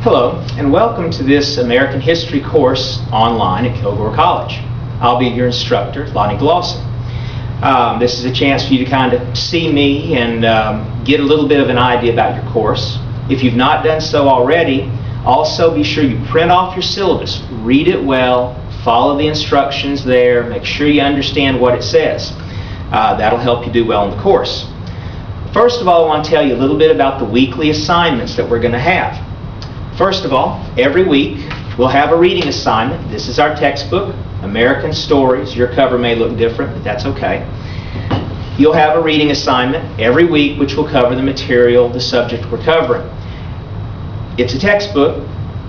Hello, and welcome to this American History course online at Kilgore College. I'll be your instructor, Lonnie Glosson. This is a chance for you to kind of see me and get a little bit of an idea about your course. If you've not done so already, also be sure you print off your syllabus, read it well, follow the instructions there, make sure you understand what it says. That'll help you do well in the course. First of all, I want to tell you a little bit about the weekly assignments that we're going to have. First of all, every week we'll have a reading assignment. This is our textbook, American Stories. Your cover may look different, but that's okay. You'll have a reading assignment every week which will cover the material, the subject we're covering. It's a textbook.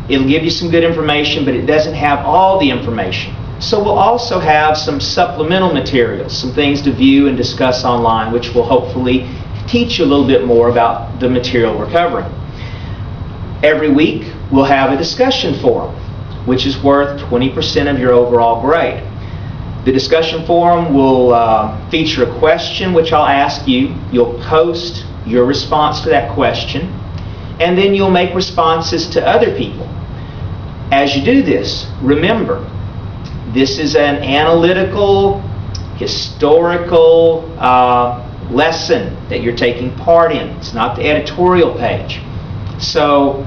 It'll give you some good information, but it doesn't have all the information. So we'll also have some supplemental materials, some things to view and discuss online, which will hopefully teach you a little bit more about the material we're covering. Every week, we'll have a discussion forum, which is worth 20% of your overall grade. The discussion forum will feature a question which I'll ask you. You'll post your response to that question, and then you'll make responses to other people. As you do this, remember, this is an analytical, historical lesson that you're taking part in. It's not the editorial page. So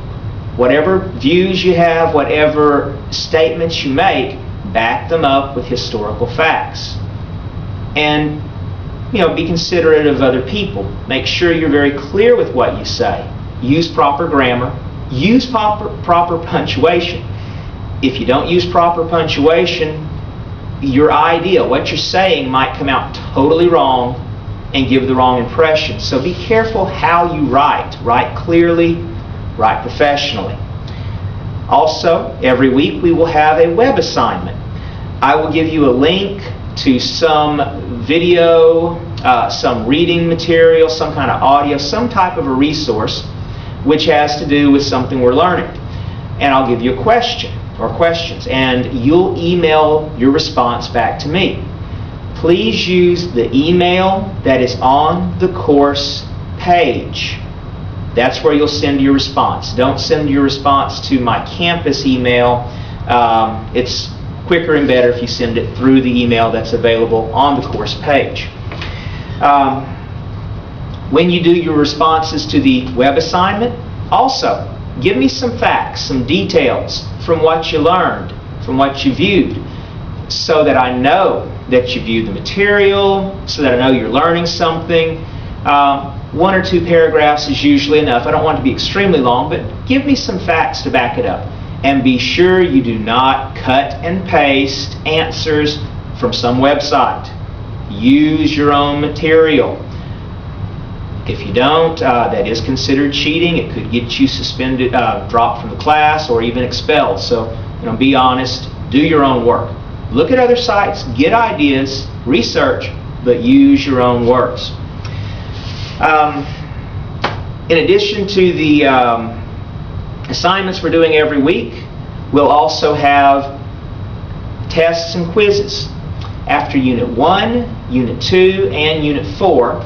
whatever views you have, whatever statements you make, back them up with historical facts. And, be considerate of other people. Make sure you're very clear with what you say. Use proper grammar. Use proper punctuation. If you don't use proper punctuation, your idea, what you're saying, might come out totally wrong and give the wrong impression. So be careful how you write. Write clearly, write professionally. Also, every week we will have a web assignment. I will give you a link to some video, some reading material, some kind of audio, some type of a resource which has to do with something we're learning. And I'll give you a question or questions, and you'll email your response back to me. Please use the email that is on the course page. That's where you'll send your response. Don't send your response to my campus email. It's quicker and better if you send it through the email that's available on the course page. When you do your responses to the web assignment, also give me some facts, some details from what you learned, from what you viewed, so that I know that you viewed the material, so that I know you're learning something. One or two paragraphs is usually enough. I don't want it to be extremely long, but give me some facts to back it up. And be sure you do not cut and paste answers from some website. Use your own material. If you don't, that is considered cheating. It could get you suspended, dropped from the class, or even expelled. So, be honest. Do your own work. Look at other sites, get ideas, research, but use your own words. In addition to the assignments we're doing every week, we'll also have tests and quizzes. After Unit 1, Unit 2, and Unit 4,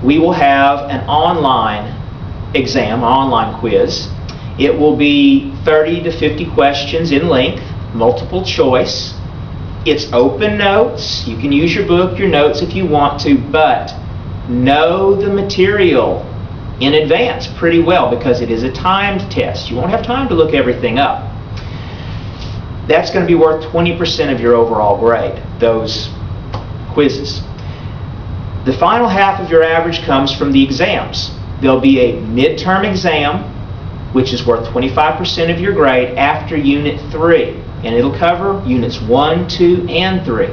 we will have an online exam, online quiz. It will be 30 to 50 questions in length, multiple choice. It's open notes. You can use your book, your notes if you want to, but know the material in advance pretty well, because it is a timed test. You won't have time to look everything up. That's going to be worth 20% of your overall grade, those quizzes. The final half of your average comes from the exams. There'll be a midterm exam, which is worth 25% of your grade after Unit 3, and it'll cover Units 1, 2, and 3.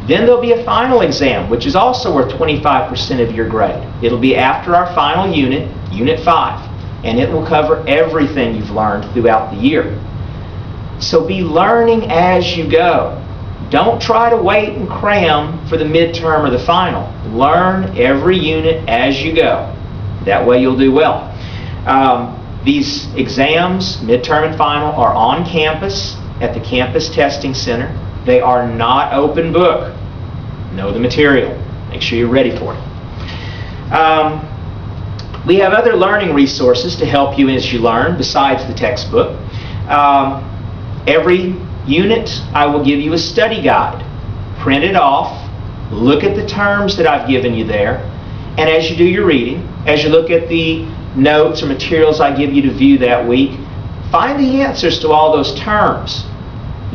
Then there'll be a final exam, which is also worth 25% of your grade. It'll be after our final unit, Unit 5, and it will cover everything you've learned throughout the year. So be learning as you go. Don't try to wait and cram for the midterm or the final. Learn every unit as you go. That way you'll do well. These exams, midterm and final, are on campus at the Campus Testing Center. They are not open book. Know the material. Make sure you're ready for it. We have other learning resources to help you as you learn besides the textbook. Every unit I will give you a study guide. Print it off, look at the terms that I've given you there, and as you do your reading, as you look at the notes or materials I give you to view that week, find the answers to all those terms.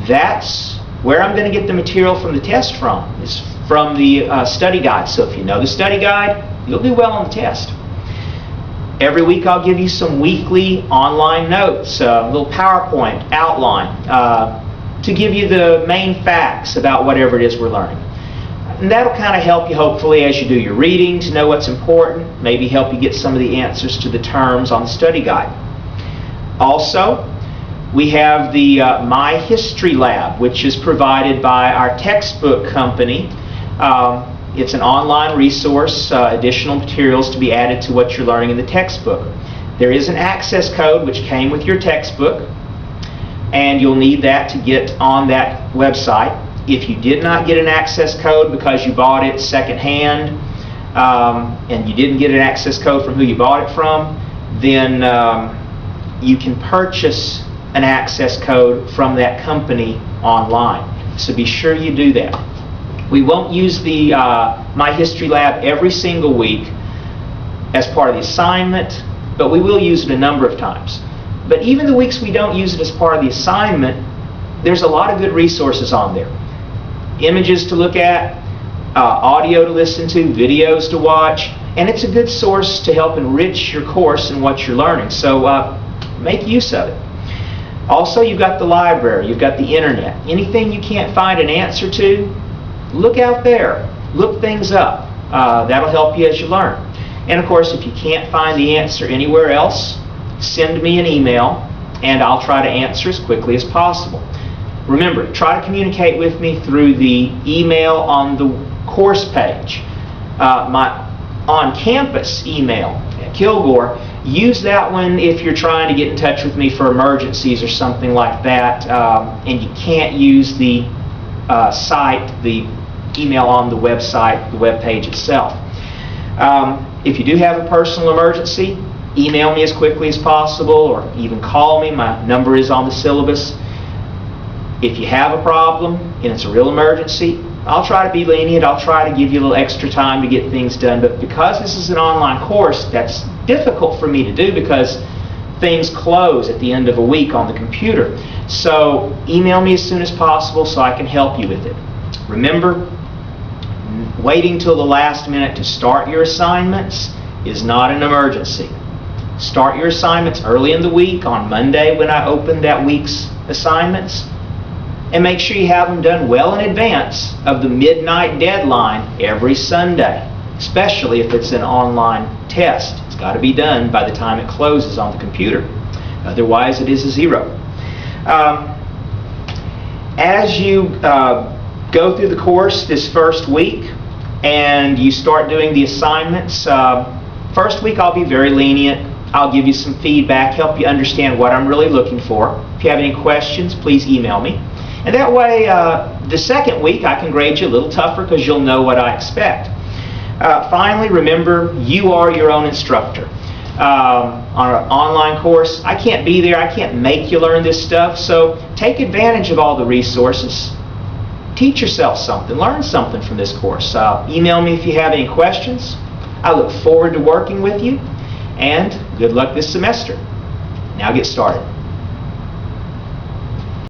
That's where I'm going to get the material from the test from. It's from the study guide. So if you know the study guide, you'll do well on the test. Every week I'll give you some weekly online notes, a little PowerPoint outline to give you the main facts about whatever it is we're learning. And that'll kind of help you hopefully as you do your reading to know what's important, maybe help you get some of the answers to the terms on the study guide. Also, we have the My History Lab, which is provided by our textbook company. It's an online resource, additional materials to be added to what you're learning in the textbook. There is an access code which came with your textbook, and you'll need that to get on that website. If you did not get an access code because you bought it secondhand, and you didn't get an access code from who you bought it from, then you can purchase an access code from that company online. So be sure you do that. We won't use the My History Lab every single week as part of the assignment, but we will use it a number of times. But even the weeks we don't use it as part of the assignment, there's a lot of good resources on there. Images to look at, audio to listen to, videos to watch, and it's a good source to help enrich your course and what you're learning. So make use of it. Also, you've got the library, you've got the internet. Anything you can't find an answer to, look out there, look things up. That'll help you as you learn. And of course, if you can't find the answer anywhere else, send me an email and I'll try to answer as quickly as possible. Remember, try to communicate with me through the email on the course page. My on-campus email at Kilgore, use that one if you're trying to get in touch with me for emergencies or something like that, and you can't use the site, the email on the website, the web page itself. If you do have a personal emergency, email me as quickly as possible or even call me. My number is on the syllabus. If you have a problem and it's a real emergency, I'll try to be lenient. I'll try to give you a little extra time to get things done. But because this is an online course, that's difficult for me to do because things close at the end of a week on the computer. So email me as soon as possible so I can help you with it. Remember, waiting till the last minute to start your assignments is not an emergency. Start your assignments early in the week on Monday when I open that week's assignments. And make sure you have them done well in advance of the midnight deadline every Sunday, especially if it's an online test. It's got to be done by the time it closes on the computer. Otherwise, it is a zero. As you go through the course this first week and you start doing the assignments, first week I'll be very lenient. I'll give you some feedback, help you understand what I'm really looking for. If you have any questions, please email me. And that way, the second week I can grade you a little tougher because you'll know what I expect. Finally, remember, you are your own instructor. On our online course, I can't be there, I can't make you learn this stuff, so take advantage of all the resources. Teach yourself something, learn something from this course. Email me if you have any questions. I look forward to working with you, and good luck this semester. Now get started.